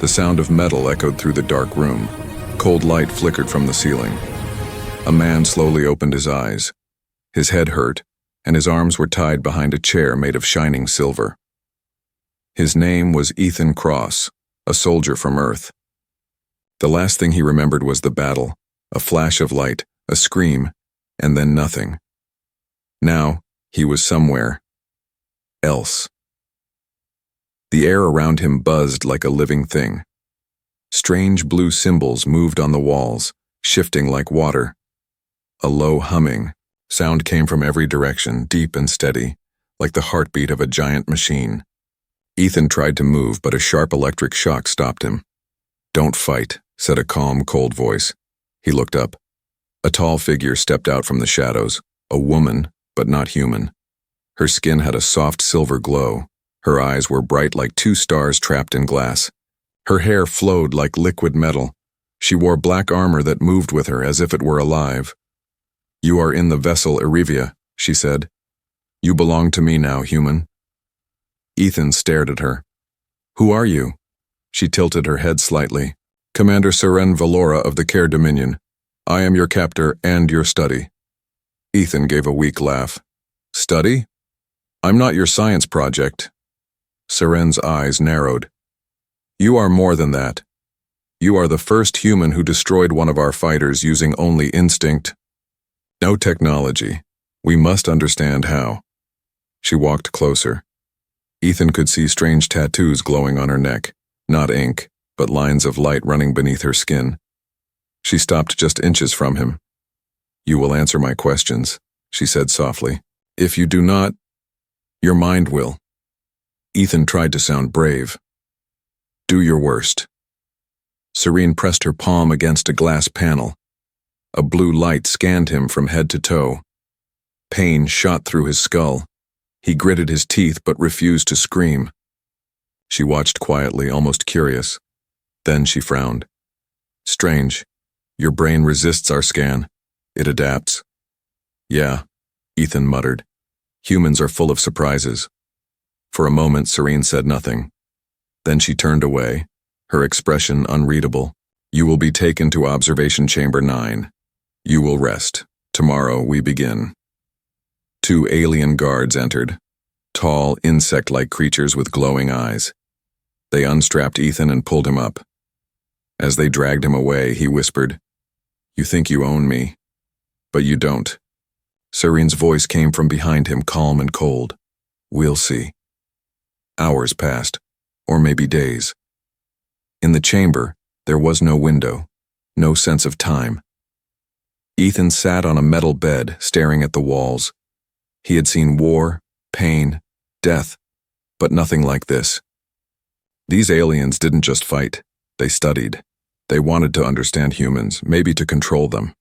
The sound of metal echoed through the dark room. Cold light flickered from the ceiling. A man slowly opened his eyes. His head hurt, and his arms were tied behind a chair made of shining silver. His name was Ethan Cross, a soldier from Earth. The last thing he remembered was the battle, a flash of light, a scream, and then nothing. Now, he was somewhere else. The air around him buzzed like a living thing. Strange blue symbols moved on the walls, shifting like water. A low humming sound came from every direction, deep and steady, like the heartbeat of a giant machine. Ethan tried to move, but a sharp electric shock stopped him. "Don't fight," said a calm, cold voice. He looked up. A tall figure stepped out from the shadows, a woman, but not human. Her skin had a soft silver glow. Her eyes were bright like two stars trapped in glass. Her hair flowed like liquid metal. She wore black armor that moved with her as if it were alive. "You are in the vessel Irivia," she said. "You belong to me now, human." Ethan stared at her. "Who are you?" She tilted her head slightly. "Commander Seren Valora of the Care Dominion. I am your captor and your study." Ethan gave a weak laugh. "Study? I'm not your science project." Seren's eyes narrowed. "You are more than that. You are the first human who destroyed one of our fighters using only instinct. No technology. We must understand how." She walked closer. Ethan could see strange tattoos glowing on her neck, not ink, but lines of light running beneath her skin. She stopped just inches from him. "You will answer my questions," she said softly. "If you do not, your mind will." Ethan tried to sound brave. "Do your worst." Serene pressed her palm against a glass panel. A blue light scanned him from head to toe. Pain shot through his skull. He gritted his teeth but refused to scream. She watched quietly, almost curious. Then she frowned. "Strange. Your brain resists our scan. It adapts." "Yeah," Ethan muttered. "Humans are full of surprises." For a moment, Serene said nothing. Then she turned away, her expression unreadable. "You will be taken to Observation Chamber 9. You will rest. Tomorrow we begin." Two alien guards entered, tall, insect-like creatures with glowing eyes. They unstrapped Ethan and pulled him up. As they dragged him away, he whispered, "You think you own me, but you don't." Serene's voice came from behind him, calm and cold. "We'll see." Hours passed, or maybe days. In the chamber, there was no window, no sense of time. Ethan sat on a metal bed, staring at the walls. He had seen war, pain, death, but nothing like this. These aliens didn't just fight, they studied. They wanted to understand humans, maybe to control them.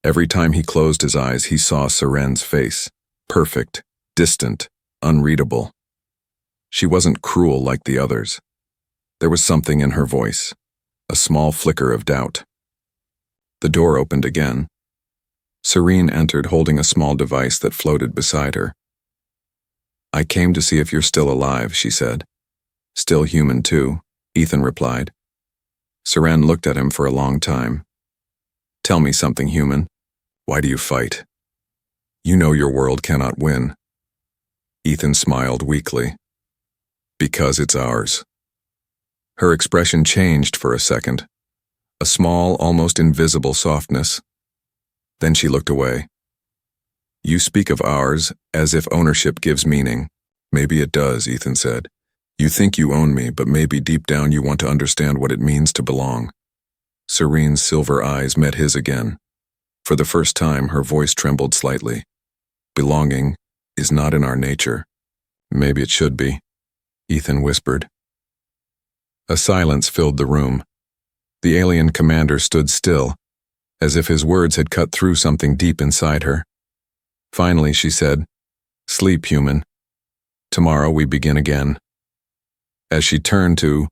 Every time he closed his eyes, he saw Seren's face, perfect, distant, unreadable. She wasn't cruel like the others. There was something in her voice, a small flicker of doubt. The door opened again. Serene entered holding a small device that floated beside her. "I came to see if you're still alive," she said. "Still human too," Ethan replied. Seren looked at him for a long time. "Tell me something, human. Why do you fight? You know your world cannot win." Ethan smiled weakly. "Because it's ours." Her expression changed for a second, a small, almost invisible softness. Then she looked away. "You speak of ours as if ownership gives meaning." "Maybe it does," Ethan said. "You think you own me, but maybe deep down you want to understand what it means to belong." Serene's silver eyes met his again. For the first time, her voice trembled slightly. "Belonging is not in our nature." "Maybe it should be," Ethan whispered. A silence filled the room. The alien commander stood still, as if his words had cut through something deep inside her. Finally, she said, "Sleep, human. Tomorrow we begin again." As she turned to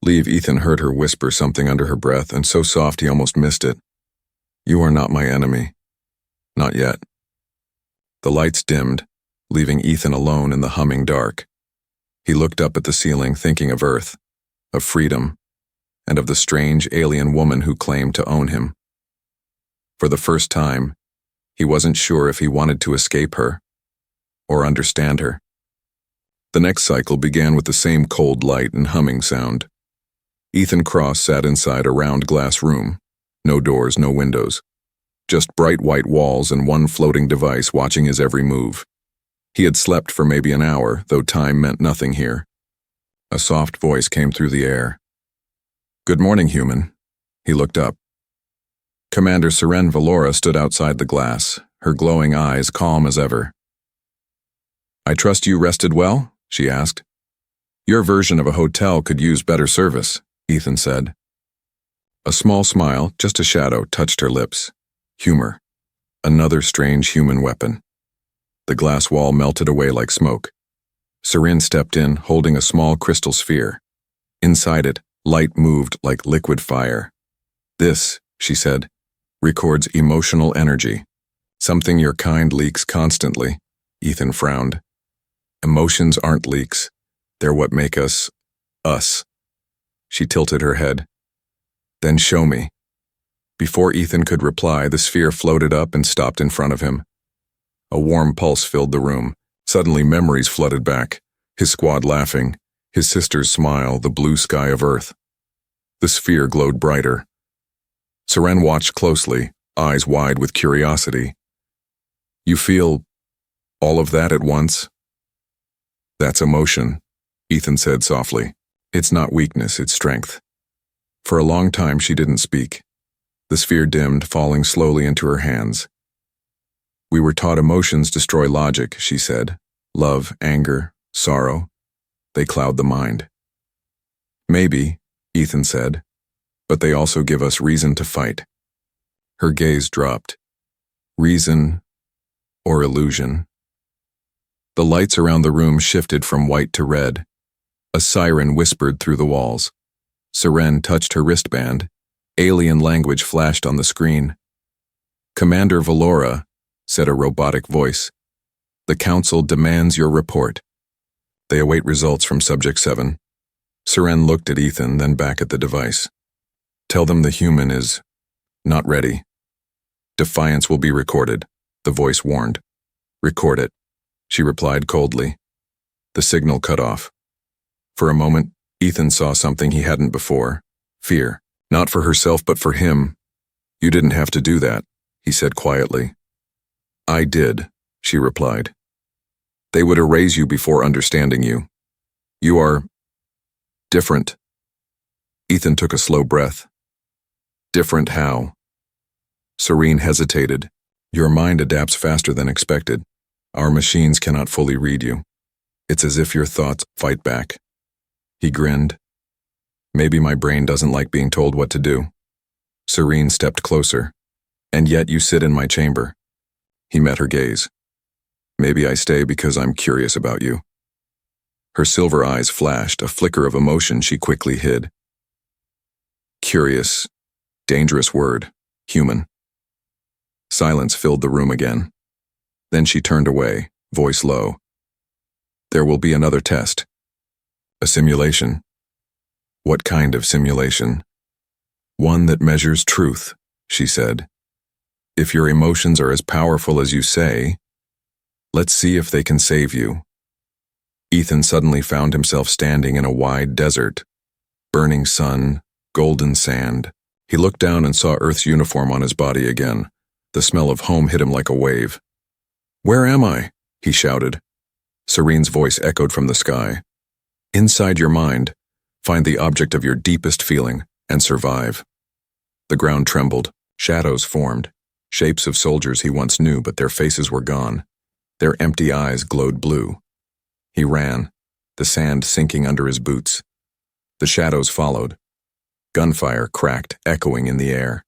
leave, Ethan heard her whisper something under her breath, and so soft he almost missed it. "You are not my enemy. Not yet." The lights dimmed, leaving Ethan alone in the humming dark. He looked up at the ceiling, thinking of Earth, of freedom, and of the strange alien woman who claimed to own him. For the first time, he wasn't sure if he wanted to escape her or understand her. The next cycle began with the same cold light and humming sound. Ethan Cross sat inside a round glass room. No doors, no windows. Just bright white walls and one floating device watching his every move. He had slept for maybe an hour, though time meant nothing here. A soft voice came through the air. "Good morning, human." He looked up. Commander Seren Valora stood outside the glass, her glowing eyes calm as ever. "I trust you rested well?" she asked. "Your version of a hotel could use better service," Ethan said. A small smile, just a shadow, touched her lips. Humor. Another strange human weapon. The glass wall melted away like smoke. Seren stepped in, holding a small crystal sphere. Inside it, light moved like liquid fire. "This," she said, "records emotional energy. Something your kind leaks constantly." Ethan frowned. "Emotions aren't leaks. They're what make us, us." She tilted her head. "Then show me." Before Ethan could reply, the sphere floated up and stopped in front of him. A warm pulse filled the room. Suddenly memories flooded back. His squad laughing, his sister's smile, the blue sky of Earth. The sphere glowed brighter. Seren watched closely, eyes wide with curiosity. "You feel all of that at once?" "That's emotion," Ethan said softly. "It's not weakness, it's strength." For a long time she didn't speak. The sphere dimmed, falling slowly into her hands. "We were taught emotions destroy logic," she said. "Love, anger, sorrow. They cloud the mind." "Maybe," Ethan said, "but they also give us reason to fight." Her gaze dropped. Reason or illusion? The lights around the room shifted from white to red. A siren whispered through the walls. Seren touched her wristband. Alien language flashed on the screen. "Commander Valora," said a robotic voice. "The Council demands your report. They await results from Subject 7. Seren looked at Ethan, then back at the device. "Tell them the human is not ready. Defiance will be recorded," the voice warned. "Record it," she replied coldly. The signal cut off. For a moment, Ethan saw something he hadn't before. Fear. Not for herself, but for him. "You didn't have to do that," he said quietly. "I did," she replied. "They would erase you before understanding you. You are different." Ethan took a slow breath. "Different how?" Seren hesitated. "Your mind adapts faster than expected. Our machines cannot fully read you. It's as if your thoughts fight back." He grinned. "Maybe my brain doesn't like being told what to do." Seren stepped closer. "And yet you sit in my chamber." He met her gaze. "Maybe I stay because I'm curious about you." Her silver eyes flashed, a flicker of emotion she quickly hid. Curious, dangerous word, human. Silence filled the room again. Then she turned away, voice low. "There will be another test. A simulation." "What kind of simulation?" "One that measures truth," she said. "If your emotions are as powerful as you say, let's see if they can save you." Ethan suddenly found himself standing in a wide desert. Burning sun, golden sand. He looked down and saw Earth's uniform on his body again. The smell of home hit him like a wave. "Where am I?" he shouted. Serene's voice echoed from the sky. "Inside your mind. Find the object of your deepest feeling, and survive." The ground trembled, shadows formed, shapes of soldiers he once knew, but their faces were gone. Their empty eyes glowed blue. He ran, the sand sinking under his boots. The shadows followed. Gunfire cracked, echoing in the air.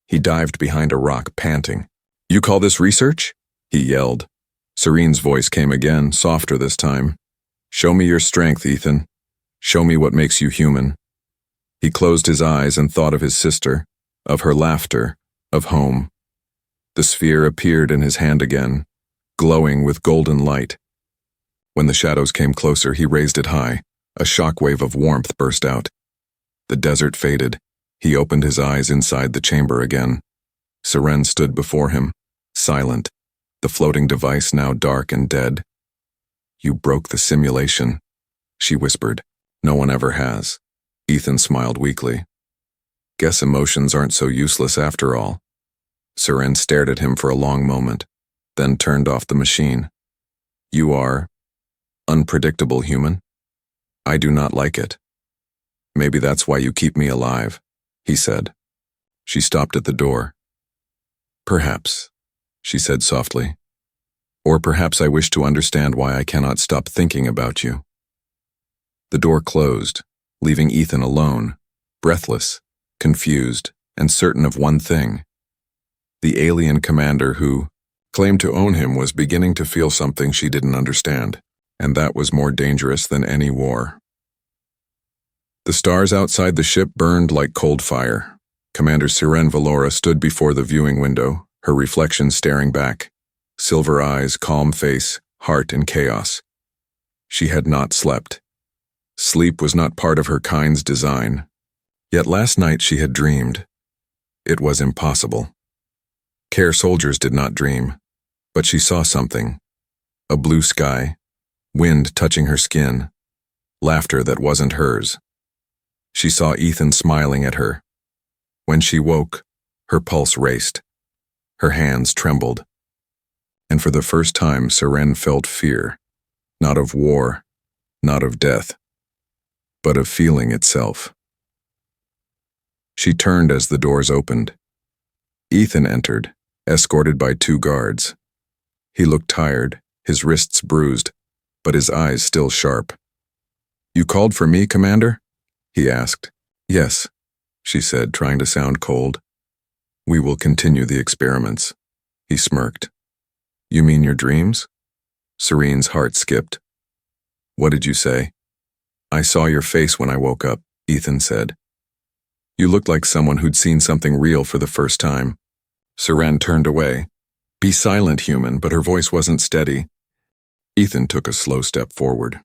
He dived behind a rock, panting. "You call this research?" he yelled. Serene's voice came again, softer this time. "Show me your strength, Ethan. Show me what makes you human." He closed his eyes and thought of his sister, of her laughter, of home. The sphere appeared in his hand again, glowing with golden light. When the shadows came closer, he raised it high. A shockwave of warmth burst out. The desert faded. He opened his eyes inside the chamber again. Seren stood before him, silent, the floating device now dark and dead. "You broke the simulation," she whispered. "No one ever has." Ethan smiled weakly. "Guess emotions aren't so useless after all." Seren stared at him for a long moment, then turned off the machine. "You are unpredictable, human. I do not like it. Maybe that's why you keep me alive," he said. She stopped at the door. "Perhaps," she said softly. "Or perhaps I wish to understand why I cannot stop thinking about you." The door closed, leaving Ethan alone, breathless, confused, and certain of one thing. The alien commander who claimed to own him was beginning to feel something she didn't understand, and that was more dangerous than any war. The stars outside the ship burned like cold fire. Commander Seren Valora stood before the viewing window, her reflection staring back. Silver eyes, calm face, heart in chaos. She had not slept. Sleep was not part of her kind's design. Yet last night she had dreamed. It was impossible. Care soldiers did not dream, but she saw something. A blue sky, wind touching her skin, laughter that wasn't hers. She saw Ethan smiling at her. When she woke, her pulse raced. Her hands trembled. And for the first time, Seren felt fear, not of war, not of death, but of feeling itself. She turned as the doors opened. Ethan entered, escorted by 2 guards. He looked tired, his wrists bruised, but his eyes still sharp. "You called for me, Commander?" he asked. "Yes," she said, trying to sound cold. "We will continue the experiments," he smirked. "You mean your dreams?" Serene's heart skipped. "What did you say?" "I saw your face when I woke up," Ethan said. "You looked like someone who'd seen something real for the first time." Seren turned away. "Be silent, human," but her voice wasn't steady. Ethan took a slow step forward.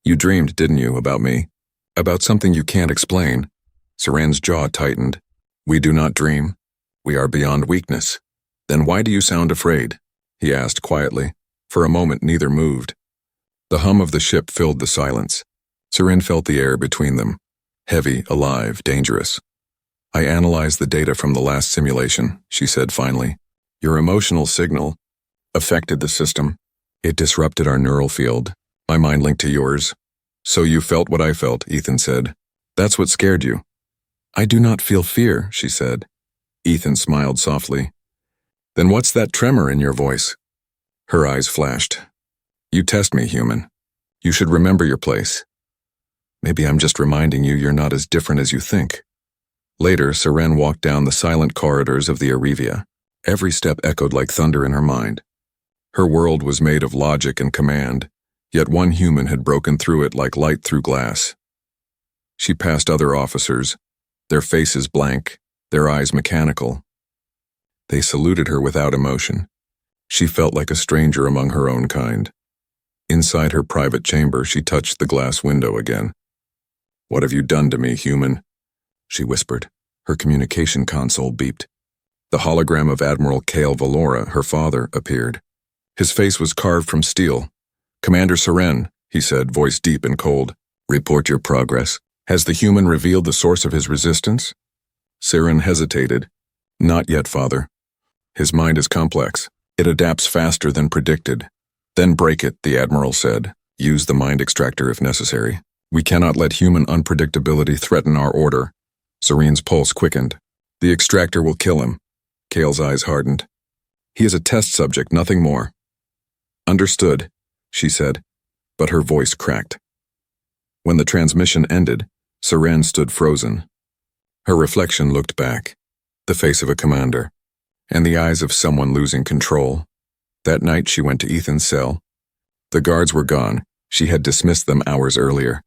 "You dreamed, didn't you, about me? About something you can't explain?" Seren's jaw tightened. "We do not dream. We are beyond weakness." "Then why do you sound afraid?" he asked quietly. For a moment neither moved. The hum of the ship filled the silence. Seren felt the air between them. Heavy, alive, dangerous. "I analyzed the data from the last simulation," she said finally. "Your emotional signal affected the system. It disrupted our neural field. My mind linked to yours. So you felt what I felt," Ethan said. "That's what scared you." "I do not feel fear," she said. Ethan smiled softly. "Then what's that tremor in your voice?" Her eyes flashed. "You test me, human. You should remember your place." "Maybe I'm just reminding you you're not as different as you think." Later, Seren walked down the silent corridors of the Arevia. Every step echoed like thunder in her mind. Her world was made of logic and command, yet one human had broken through it like light through glass. She passed other officers, their faces blank, their eyes mechanical. They saluted her without emotion. She felt like a stranger among her own kind. Inside her private chamber, she touched the glass window again. "What have you done to me, human?" she whispered. Her communication console beeped. The hologram of Admiral Kale Valora, her father, appeared. His face was carved from steel. "Commander Seren," he said, voice deep and cold. "Report your progress. Has the human revealed the source of his resistance?" Seren hesitated. "Not yet, father. His mind is complex. It adapts faster than predicted." "Then break it," the Admiral said. "Use the mind extractor if necessary. We cannot let human unpredictability threaten our order." Serene's pulse quickened. "The extractor will kill him." Kale's eyes hardened. "He is a test subject, nothing more." "Understood," she said, but her voice cracked. When the transmission ended, Seren stood frozen. Her reflection looked back, the face of a commander, and the eyes of someone losing control. That night she went to Ethan's cell. The guards were gone. She had dismissed them hours earlier.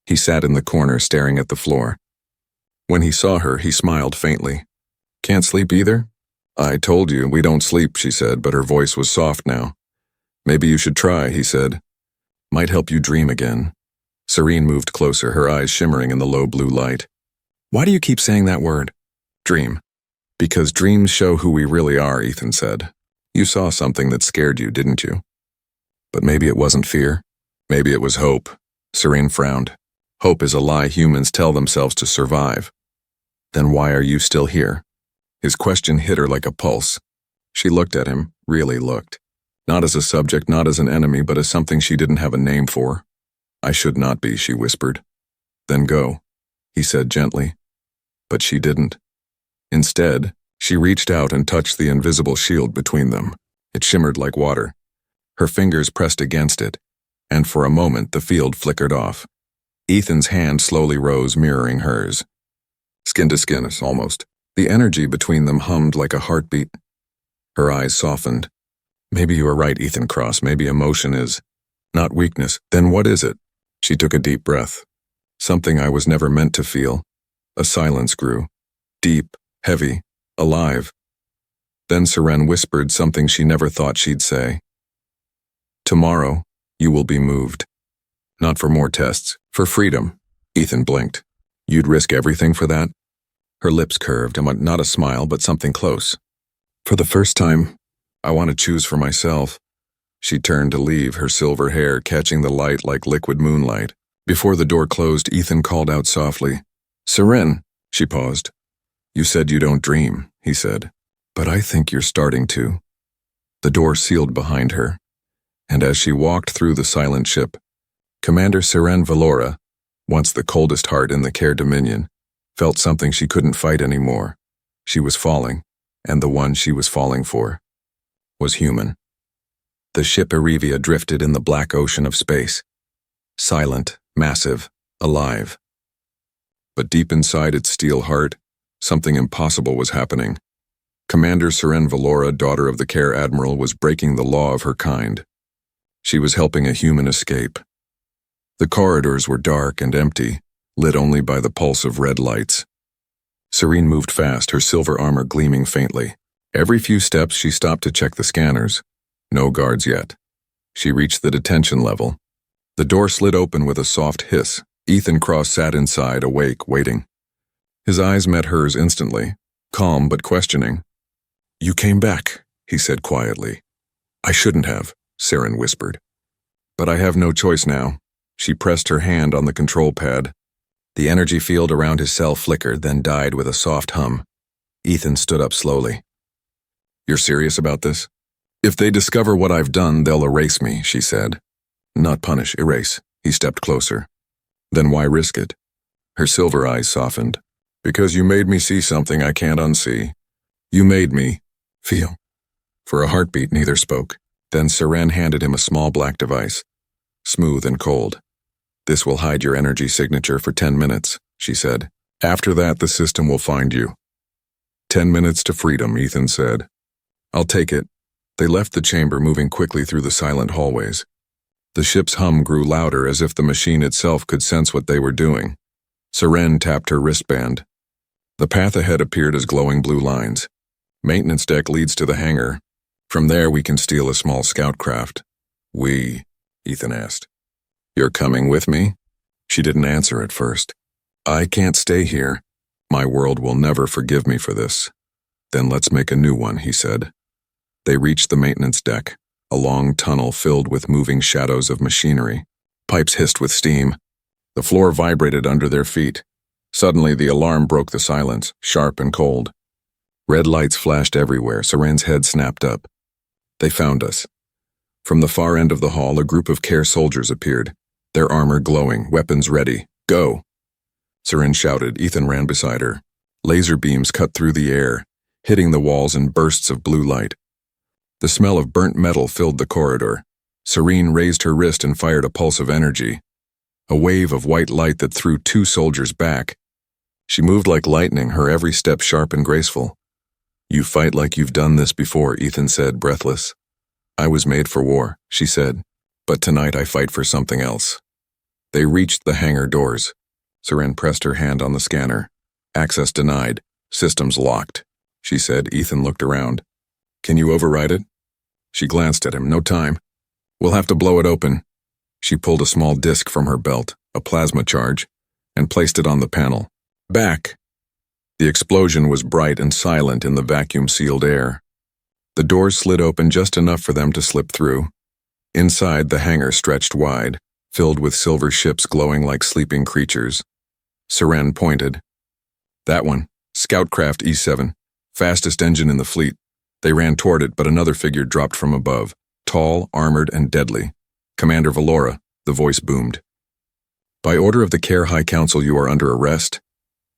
He sat in the corner staring at the floor. When he saw her, he smiled faintly. "Can't sleep either?" "I told you, we don't sleep," she said, but her voice was soft now. "Maybe you should try," he said. "Might help you dream again." Serene moved closer, her eyes shimmering in the low blue light. Why do you keep saying that word? Dream. Because dreams show who we really are, Ethan said. You saw something that scared you, didn't you? But maybe it wasn't fear. Maybe it was hope. Serene frowned. Hope is a lie humans tell themselves to survive. Then why are you still here? His question hit her like a pulse. She looked at him, really looked. Not as a subject, not as an enemy, but as something she didn't have a name for. I should not be, she whispered. Then go, he said gently. But she didn't. Instead, she reached out and touched the invisible shield between them. It shimmered like water. Her fingers pressed against it, and for a moment the field flickered off. Ethan's hand slowly rose, mirroring hers. Skin to skin, almost. The energy between them hummed like a heartbeat. Her eyes softened. Maybe you are right, Ethan Cross. Maybe emotion is not weakness. Then what is it? She took a deep breath. Something I was never meant to feel. A silence grew. Deep, heavy, alive. Then Seren whispered something she never thought she'd say. Tomorrow, you will be moved. Not for more tests, for freedom. Ethan blinked. You'd risk everything for that? Her lips curved, and not a smile, but something close. For the first time, I want to choose for myself. She turned to leave, her silver hair catching the light like liquid moonlight. Before the door closed, Ethan called out softly. Seren, she paused. You said you don't dream, he said. But I think you're starting to. The door sealed behind her, and as she walked through the silent ship, Commander Seren Valora, once the coldest heart in the Care Dominion, felt something she couldn't fight anymore. She was falling, and the one she was falling for was human. The ship Erevia drifted in the black ocean of space, silent, massive, alive. But deep inside its steel heart, something impossible was happening. Commander Seren Valora, daughter of the Care Admiral, was breaking the law of her kind. She was helping a human escape. The corridors were dark and empty, lit only by the pulse of red lights. Serene moved fast, her silver armor gleaming faintly. Every few steps she stopped to check the scanners. No guards yet. She reached the detention level. The door slid open with a soft hiss. Ethan Cross sat inside, awake, waiting. His eyes met hers instantly, calm but questioning. You came back, he said quietly. I shouldn't have, Seren whispered. But I have no choice now. She pressed her hand on the control pad. The energy field around his cell flickered, then died with a soft hum. Ethan stood up slowly. You're serious about this? If they discover what I've done, they'll erase me, she said. Not punish, erase. He stepped closer. Then why risk it? Her silver eyes softened. Because you made me see something I can't unsee. You made me feel. For a heartbeat, neither spoke. Then Seren handed him a small black device, smooth and cold. This will hide your energy signature for 10 minutes, she said. After that, the system will find you. 10 minutes to freedom, Ethan said. I'll take it. They left the chamber, moving quickly through the silent hallways. The ship's hum grew louder, as if the machine itself could sense what they were doing. Seren tapped her wristband. The path ahead appeared as glowing blue lines. Maintenance deck leads to the hangar. From there we can steal a small scout craft. We, Ethan asked. You're coming with me? She didn't answer at first. I can't stay here. My world will never forgive me for this. Then let's make a new one, he said. They reached the maintenance deck, a long tunnel filled with moving shadows of machinery. Pipes hissed with steam. The floor vibrated under their feet. Suddenly the alarm broke the silence, sharp and cold. Red lights flashed everywhere. Seren's head snapped up. They found us. From the far end of the hall, a group of Care soldiers appeared, their armor glowing, weapons ready. Go! Seren shouted. Ethan ran beside her. Laser beams cut through the air, hitting the walls in bursts of blue light. The smell of burnt metal filled the corridor. Serene raised her wrist and fired a pulse of energy, a wave of white light that threw 2 soldiers back. She moved like lightning, her every step sharp and graceful. You fight like you've done this before, Ethan said, breathless. I was made for war, she said, but tonight I fight for something else. They reached the hangar doors. Seren pressed her hand on the scanner. Access denied. Systems locked, she said. Ethan looked around. Can you override it? She glanced at him. No time. We'll have to blow it open. She pulled a small disc from her belt, a a plasma charge, and placed it on the panel. Back! The explosion was bright and silent in the vacuum-sealed air. The doors slid open just enough for them to slip through. Inside, the hangar stretched wide, filled with silver ships glowing like sleeping creatures. Seren pointed. That one, Scoutcraft E7, fastest engine in the fleet. They ran toward it, but another figure dropped from above, tall, armored, and deadly. Commander Valora, the voice boomed. By order of the Care High Council, you are under arrest.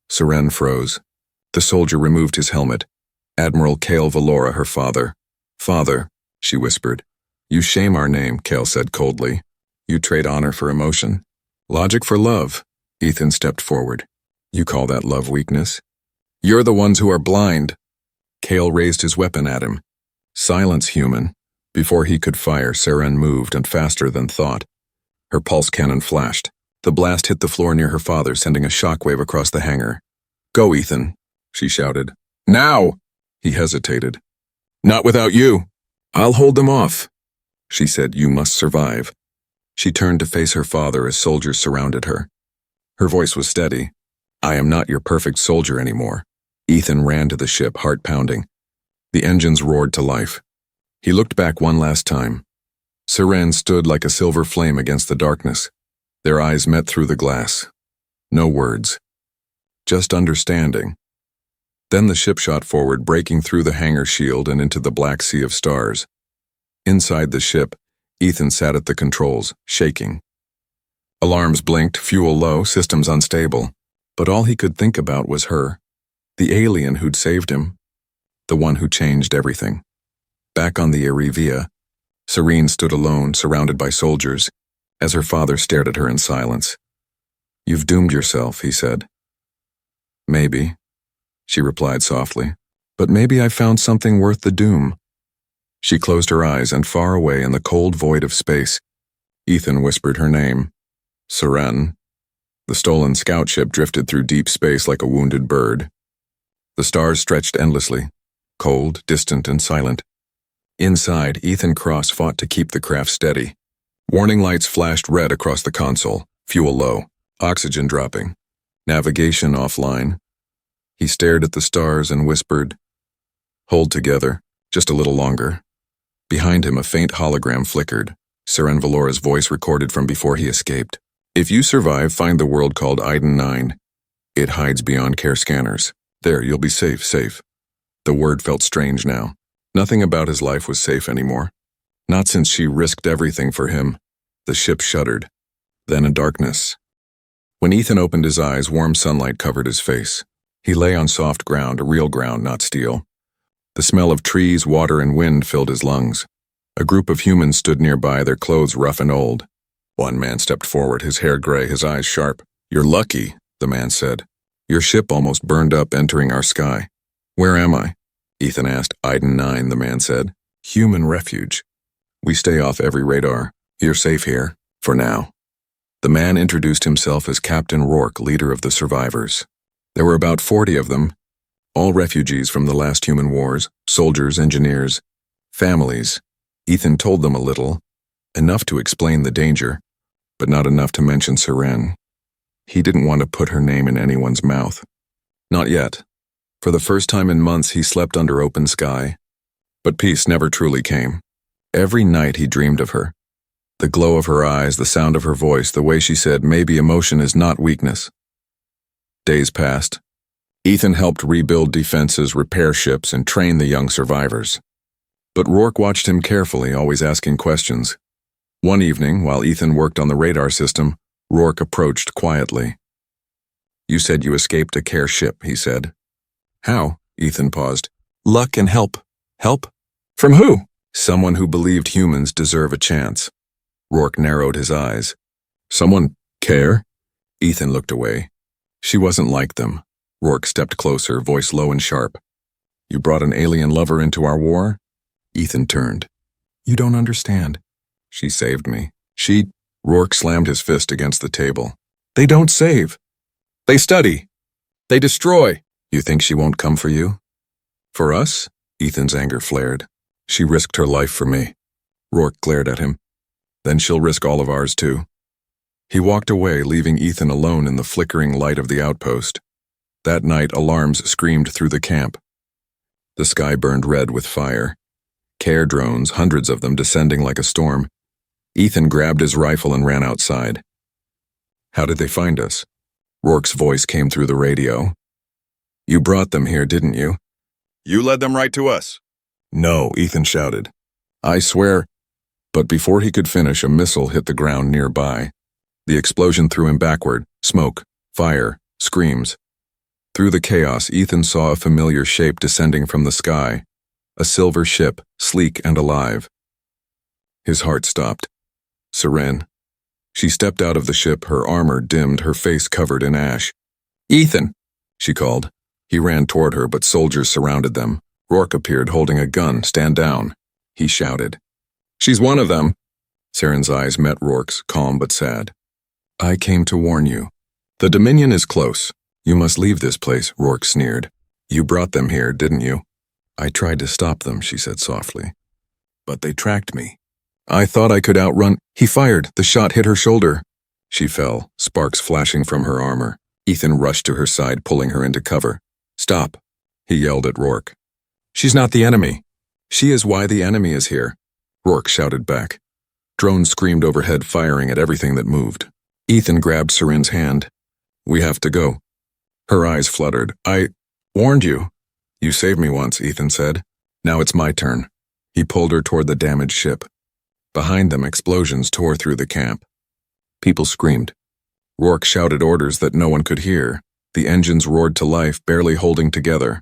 Seren froze. The soldier removed his helmet. Admiral Kale Valora, her father. Father, she whispered. You shame our name, Kale said coldly. You trade honor for emotion. Logic for love. Ethan stepped forward. You call that love weakness? You're the ones who are blind. Kale raised his weapon at him. Silence, human. Before he could fire, Seren moved, and faster than thought. Her pulse cannon flashed. The blast hit the floor near her father, sending a shockwave across the hangar. Go, Ethan, she shouted. Now! He hesitated. Not without you. I'll hold them off. She said, you must survive. She turned to face her father as soldiers surrounded her. Her voice was steady. I am not your perfect soldier anymore. Ethan ran to the ship, heart pounding. The engines roared to life. He looked back one last time. Seren stood like a silver flame against the darkness. Their eyes met through the glass. No words. Just understanding. Then the ship shot forward, breaking through the hangar shield and into the black sea of stars. Inside the ship, Ethan sat at the controls, shaking. Alarms blinked, fuel low, systems unstable. But all he could think about was her. The alien who'd saved him. The one who changed everything. Back on the Arivia, Serene stood alone, surrounded by soldiers, as her father stared at her in silence. You've doomed yourself, he said. Maybe, she replied softly, but maybe I found something worth the doom. She closed her eyes, and far away in the cold void of space, Ethan whispered her name. Seren. The stolen scout ship drifted through deep space like a wounded bird. The stars stretched endlessly, cold, distant, and silent. Inside, Ethan Cross fought to keep the craft steady. Warning lights flashed red across the console, fuel low, oxygen dropping, navigation offline. He stared at the stars and whispered, Hold together, just a little longer. Behind him, a faint hologram flickered, Seren Valora's voice recorded from before he escaped. If you survive, find the world called Iden 9. It hides beyond care scanners. There, you'll be safe. The word felt strange now. Nothing about his life was safe anymore. Not since she risked everything for him. The ship shuddered. Then a darkness. When Ethan opened his eyes, warm sunlight covered his face. He lay on soft ground, a real ground, not steel. The smell of trees, water, and wind filled his lungs. A group of humans stood nearby, their clothes rough and old. One man stepped forward, his hair gray, his eyes sharp. You're lucky, the man said. Your ship almost burned up entering our sky. Where am I? Ethan asked. Iden 9, the man said. Human refuge. We stay off every radar. You're safe here, for now. The man introduced himself as Captain Rourke, leader of the survivors. There were about 40 of them, all refugees from the last human wars, soldiers, engineers, families. Ethan told them a little, enough to explain the danger, but not enough to mention Seren. He didn't want to put her name in anyone's mouth. Not yet. For the first time in months, he slept under open sky. But peace never truly came. Every night he dreamed of her. The glow of her eyes, the sound of her voice, the way she said, maybe emotion is not weakness. Days passed. Ethan helped rebuild defenses, repair ships, and train the young survivors. But Rourke watched him carefully, always asking questions. One evening, while Ethan worked on the radar system, Rourke approached quietly. You said you escaped a care ship, he said. How? Ethan paused. Luck and help. Help? From who? Someone who believed humans deserve a chance. Rourke narrowed his eyes. Someone care? Ethan looked away. She wasn't like them. Rourke stepped closer, voice low and sharp. You brought an alien lover into our war? Ethan turned. You don't understand. She saved me. Rourke slammed his fist against the table. They don't save. They study. They destroy. You think she won't come for you? For us? Ethan's anger flared. She risked her life for me. Rourke glared at him. Then she'll risk all of ours too. He walked away, leaving Ethan alone in the flickering light of the outpost. That night, alarms screamed through the camp. The sky burned red with fire. Care drones, hundreds of them, descending like a storm. Ethan grabbed his rifle and ran outside. "How did they find us?" Rourke's voice came through the radio. "You brought them here, didn't you?" "You led them right to us." "No," Ethan shouted. "I swear." But before he could finish, a missile hit the ground nearby. The explosion threw him backward. Smoke, fire, screams. Through the chaos, Ethan saw a familiar shape descending from the sky. A silver ship, sleek and alive. His heart stopped. Seren. She stepped out of the ship, her armor dimmed, her face covered in ash. "Ethan!" she called. He ran toward her, but soldiers surrounded them. Rourke appeared holding a gun. "Stand down," he shouted. "She's one of them." Seren's eyes met Rourke's, calm but sad. "I came to warn you. The Dominion is close. You must leave this place," Rourke sneered. "You brought them here, didn't you?" "I tried to stop them," she said softly. "But they tracked me. I thought I could outrun—" He fired. The shot hit her shoulder. She fell, sparks flashing from her armor. Ethan rushed to her side, pulling her into cover. "Stop," he yelled at Rourke. "She's not the enemy." "She is why the enemy is here," Rourke shouted back. Drones screamed overhead, firing at everything that moved. Ethan grabbed Seren's hand. "We have to go." Her eyes fluttered. "I warned you." "You saved me once," Ethan said. "Now it's my turn." He pulled her toward the damaged ship. Behind them, explosions tore through the camp. People screamed. Rourke shouted orders that no one could hear. The engines roared to life, barely holding together.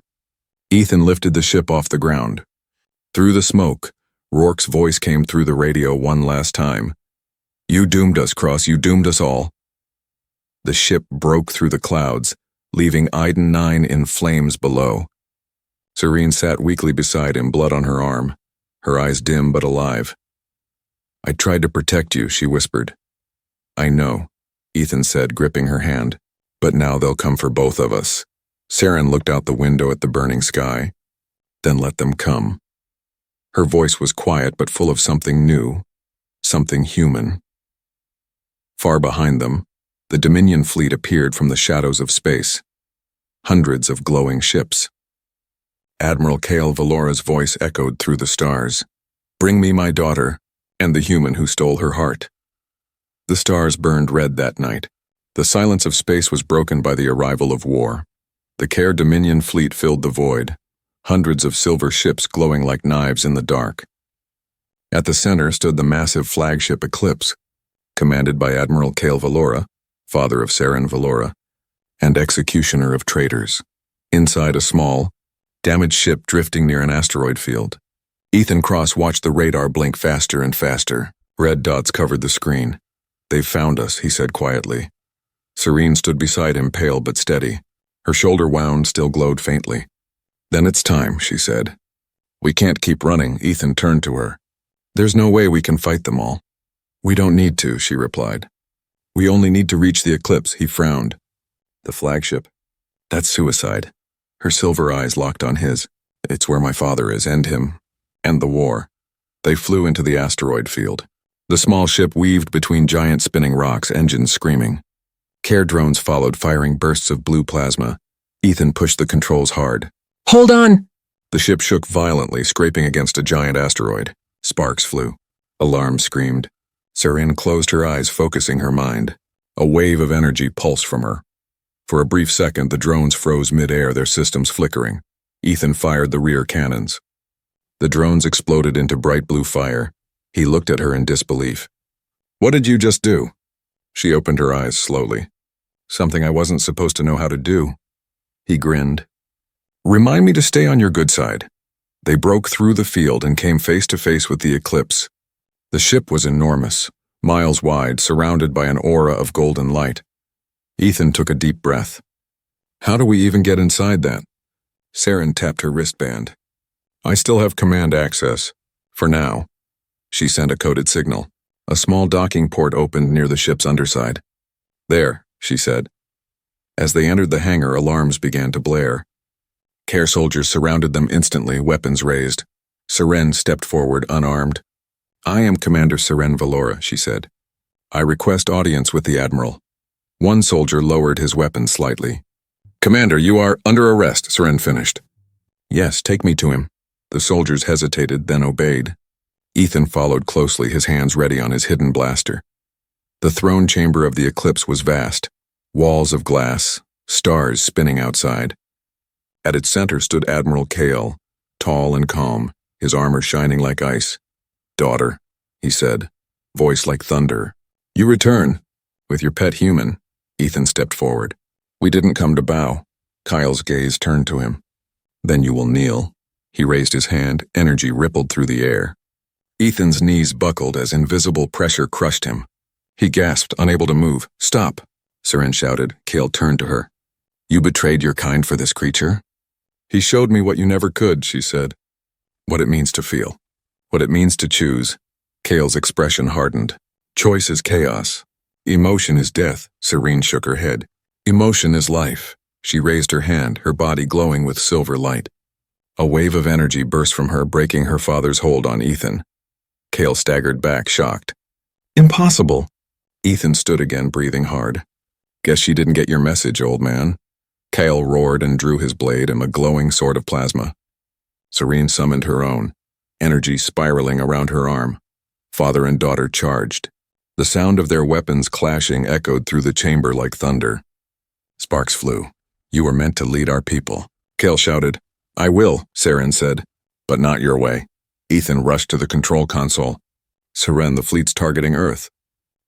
Ethan lifted the ship off the ground. Through the smoke, Rourke's voice came through the radio one last time. "You doomed us, Cross. You doomed us all." The ship broke through the clouds, leaving Iden 9 in flames below. Serene sat weakly beside him, blood on her arm, her eyes dim but alive. "I tried to protect you," she whispered. "I know," Ethan said, gripping her hand. "But now they'll come for both of us." Saren looked out the window at the burning sky. "Then let them come." Her voice was quiet but full of something new, something human. Far behind them, the Dominion fleet appeared from the shadows of space. Hundreds of glowing ships. Admiral Kale Valora's voice echoed through the stars. "Bring me my daughter, and the human who stole her heart." The stars burned red that night. The silence of space was broken by the arrival of war. The Care Dominion fleet filled the void, hundreds of silver ships glowing like knives in the dark. At the center stood the massive flagship Eclipse, commanded by Admiral Kale Valora, father of Saren Valora, and executioner of traitors. Inside, a small, damaged ship drifting near an asteroid field. Ethan Cross watched the radar blink faster and faster. Red dots covered the screen. "They've found us," he said quietly. Serene stood beside him, pale but steady. Her shoulder wound still glowed faintly. "Then it's time," she said. "We can't keep running." Ethan turned to her. "There's no way we can fight them all." "We don't need to," she replied. "We only need to reach the Eclipse." He frowned. "The flagship? That's suicide." Her silver eyes locked on his. "It's where my father is, and him, and the war." They flew into the asteroid field. The small ship weaved between giant spinning rocks, engines screaming. Care drones followed, firing bursts of blue plasma. Ethan pushed the controls hard. "Hold on!" The ship shook violently, scraping against a giant asteroid. Sparks flew. Alarms screamed. Serene closed her eyes, focusing her mind. A wave of energy pulsed from her. For a brief second, the drones froze mid-air, their systems flickering. Ethan fired the rear cannons. The drones exploded into bright blue fire. He looked at her in disbelief. "What did you just do?" She opened her eyes slowly. "Something I wasn't supposed to know how to do." He grinned. "Remind me to stay on your good side." They broke through the field and came face to face with the Eclipse. The ship was enormous, miles wide, surrounded by an aura of golden light. Ethan took a deep breath. "How do we even get inside that?" Saren tapped her wristband. "I still have command access. For now." She sent a coded signal. A small docking port opened near the ship's underside. "There," she said. As they entered the hangar, alarms began to blare. Care soldiers surrounded them instantly, weapons raised. Seren stepped forward, unarmed. "I am Commander Seren Valora," she said. I request audience with the Admiral. One soldier lowered his weapon slightly. Commander, you are under arrest, Seren finished. Yes, take me to him. The soldiers hesitated, then obeyed. Ethan followed closely, his hands ready on his hidden blaster. The throne chamber of the Eclipse was vast, walls of glass, stars spinning outside. At its center stood Admiral Kale, tall and calm, his armor shining like ice. Daughter, he said, voice like thunder. You return, with your pet human. Ethan stepped forward. We didn't come to bow. Kyle's gaze turned to him. Then you will kneel. He raised his hand, energy rippled through the air. Ethan's knees buckled as invisible pressure crushed him. He gasped, unable to move. Stop, Seren shouted. Kale turned to her. You betrayed your kind for this creature? He showed me what you never could, she said. What it means to feel. What it means to choose. Kale's expression hardened. Choice is chaos. Emotion is death, Serene shook her head. Emotion is life. She raised her hand, her body glowing with silver light. A wave of energy burst from her, breaking her father's hold on Ethan. Kale staggered back, shocked. Impossible. Ethan stood again, breathing hard. Guess she didn't get your message, old man. Kale roared and drew his blade, a glowing sword of plasma. Serene summoned her own, energy spiraling around her arm. Father and daughter charged. The sound of their weapons clashing echoed through the chamber like thunder. Sparks flew. You were meant to lead our people. Kale shouted. I will, Seren said, but not your way. Ethan rushed to the control console. Seren, the fleet's targeting Earth.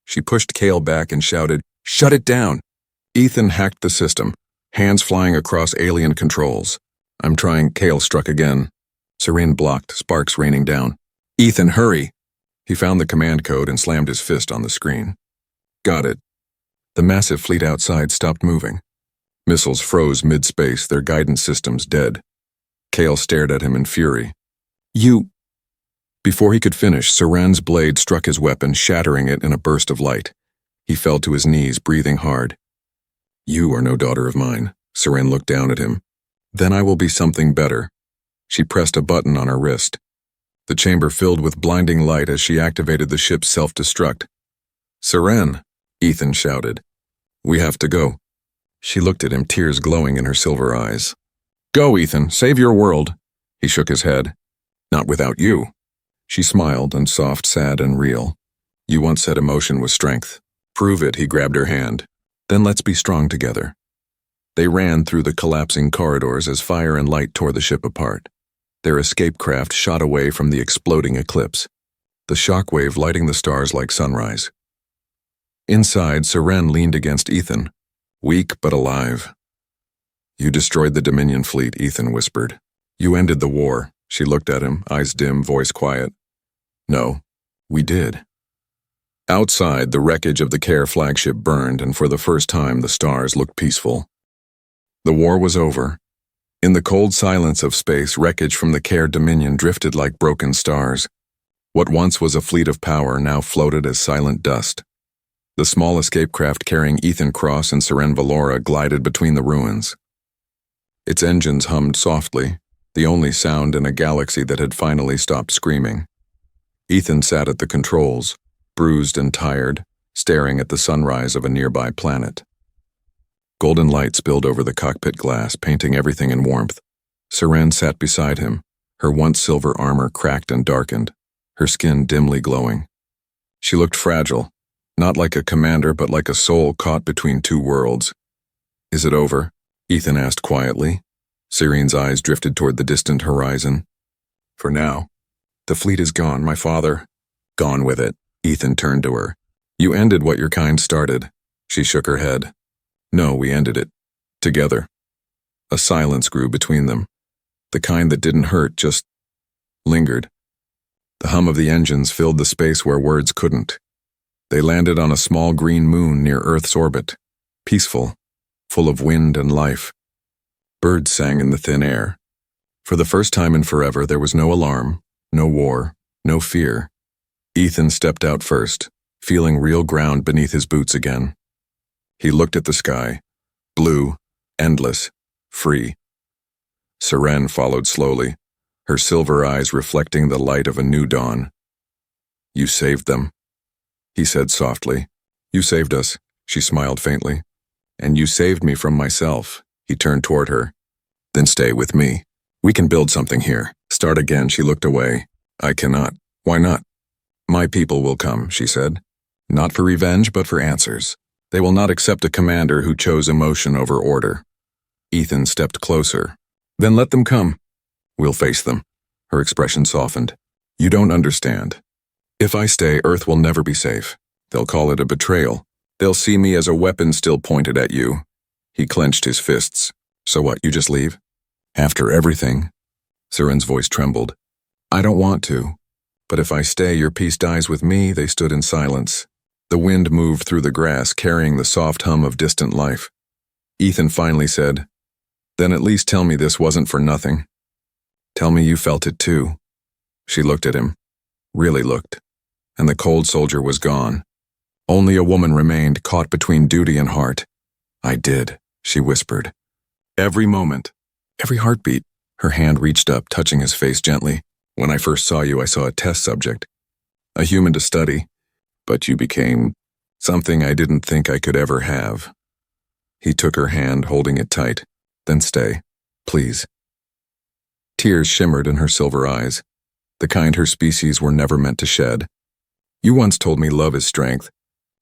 She pushed Kale back and shouted, Shut it down! Ethan hacked the system, hands flying across alien controls. I'm trying. Kale struck again. Seren blocked, sparks raining down. Ethan, hurry! He found the command code and slammed his fist on the screen. Got it. The massive fleet outside stopped moving. Missiles froze mid-space, their guidance systems dead. Kale stared at him in fury. You... Before he could finish, Seren's blade struck his weapon, shattering it in a burst of light. He fell to his knees, breathing hard. You are no daughter of mine. Seren looked down at him. Then I will be something better. She pressed a button on her wrist. The chamber filled with blinding light as she activated the ship's self-destruct. Seren, Ethan shouted. We have to go. She looked at him, tears glowing in her silver eyes. Go, Ethan, save your world. He shook his head. Not without you. She smiled, and soft, sad, and real. You once said emotion was strength. Prove it, he grabbed her hand. Then let's be strong together. They ran through the collapsing corridors as fire and light tore the ship apart. Their escape craft shot away from the exploding eclipse, the shockwave lighting the stars like sunrise. Inside, Seren leaned against Ethan, weak but alive. You destroyed the Dominion fleet, Ethan whispered. You ended the war. She looked at him, eyes dim, voice quiet. No, we did. Outside, the wreckage of the Care flagship burned, and for the first time the stars looked peaceful. The war was over. In the cold silence of space, wreckage from the Care Dominion drifted like broken stars. What once was a fleet of power now floated as silent dust. The small escape craft carrying Ethan Cross and Seren Valora glided between the ruins. Its engines hummed softly, the only sound in a galaxy that had finally stopped screaming. Ethan sat at the controls, bruised and tired, staring at the sunrise of a nearby planet. Golden light spilled over the cockpit glass, painting everything in warmth. Seren sat beside him, her once silver armor cracked and darkened, her skin dimly glowing. She looked fragile, not like a commander but like a soul caught between two worlds. Is it over? Ethan asked quietly. Serene's eyes drifted toward the distant horizon. For now. The fleet is gone, my father. Gone with it. Ethan turned to her. You ended what your kind started. She shook her head. No, we ended it. Together. A silence grew between them. The kind that didn't hurt, just lingered. The hum of the engines filled the space where words couldn't. They landed on a small green moon near Earth's orbit, peaceful, full of wind and life. Birds sang in the thin air. For the first time in forever, there was no alarm, no war, no fear. Ethan stepped out first, feeling real ground beneath his boots again. He looked at the sky, blue, endless, free. Seren followed slowly, her silver eyes reflecting the light of a new dawn. You saved them, he said softly, You saved us, she smiled faintly. And you saved me from myself. He turned toward her. Then stay with me. We can build something here. Start again, she looked away. I cannot. Why not? My people will come, she said. Not for revenge, but for answers. They will not accept a commander who chose emotion over order. Ethan stepped closer. Then let them come. We'll face them. Her expression softened. You don't understand. If I stay, Earth will never be safe. They'll call it a betrayal. They'll see me as a weapon still pointed at you. He clenched his fists. So what, you just leave? After everything? Seren's voice trembled. I don't want to. But if I stay, your peace dies with me. They stood in silence. The wind moved through the grass, carrying the soft hum of distant life. Ethan finally said, Then at least tell me this wasn't for nothing. Tell me you felt it too. She looked at him. Really looked. And the cold soldier was gone. Only a woman remained, caught between duty and heart. I did, she whispered. Every moment, every heartbeat. Her hand reached up, touching his face gently. When I first saw you, I saw a test subject. A human to study. But you became something I didn't think I could ever have. He took her hand, holding it tight. Then stay, please. Tears shimmered in her silver eyes, the kind her species were never meant to shed. You once told me love is strength.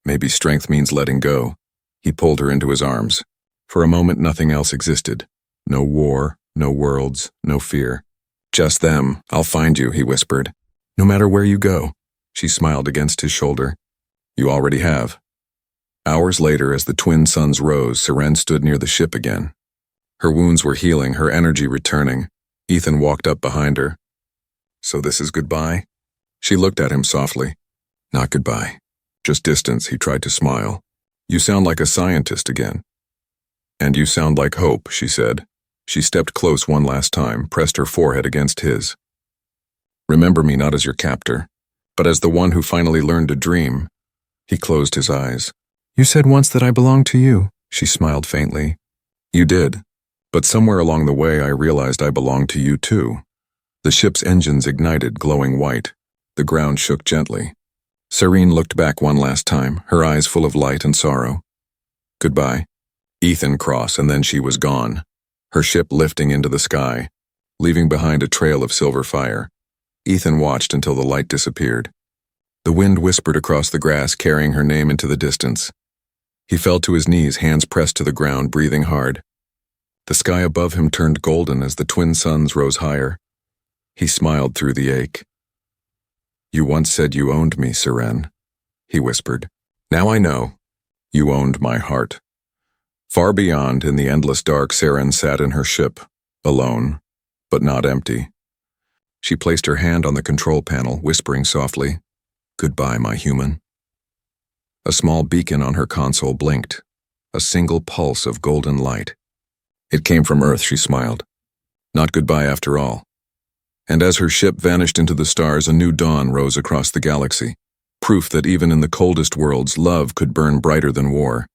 Maybe strength means letting go. He pulled her into his arms. For a moment, nothing else existed. No war, no worlds, no fear. Just them. I'll find you, he whispered. No matter where you go. She smiled against his shoulder. You already have. Hours later, as the twin suns rose, Seren stood near the ship again. Her wounds were healing, her energy returning. Ethan walked up behind her. So this is goodbye? She looked at him softly. Not goodbye. Just distance, he tried to smile. You sound like a scientist again. And you sound like hope, she said. She stepped close one last time, pressed her forehead against his. Remember me not as your captor, but as the one who finally learned to dream. He closed his eyes. You said once that I belonged to you, she smiled faintly. You did, but somewhere along the way I realized I belonged to you too. The ship's engines ignited, glowing white. The ground shook gently. Serene looked back one last time, her eyes full of light and sorrow. Goodbye. Ethan crossed, and then she was gone, her ship lifting into the sky, leaving behind a trail of silver fire. Ethan watched until the light disappeared. The wind whispered across the grass, carrying her name into the distance. He fell to his knees, hands pressed to the ground, breathing hard. The sky above him turned golden as the twin suns rose higher. He smiled through the ache. You once said you owned me, Seren, he whispered. Now I know. You owned my heart. Far beyond, in the endless dark, Seren sat in her ship, alone, but not empty. She placed her hand on the control panel, whispering softly, Goodbye, my human. A small beacon on her console blinked, a single pulse of golden light. It came from Earth, she smiled. Not goodbye after all. And as her ship vanished into the stars, a new dawn rose across the galaxy, proof that even in the coldest worlds, love could burn brighter than war.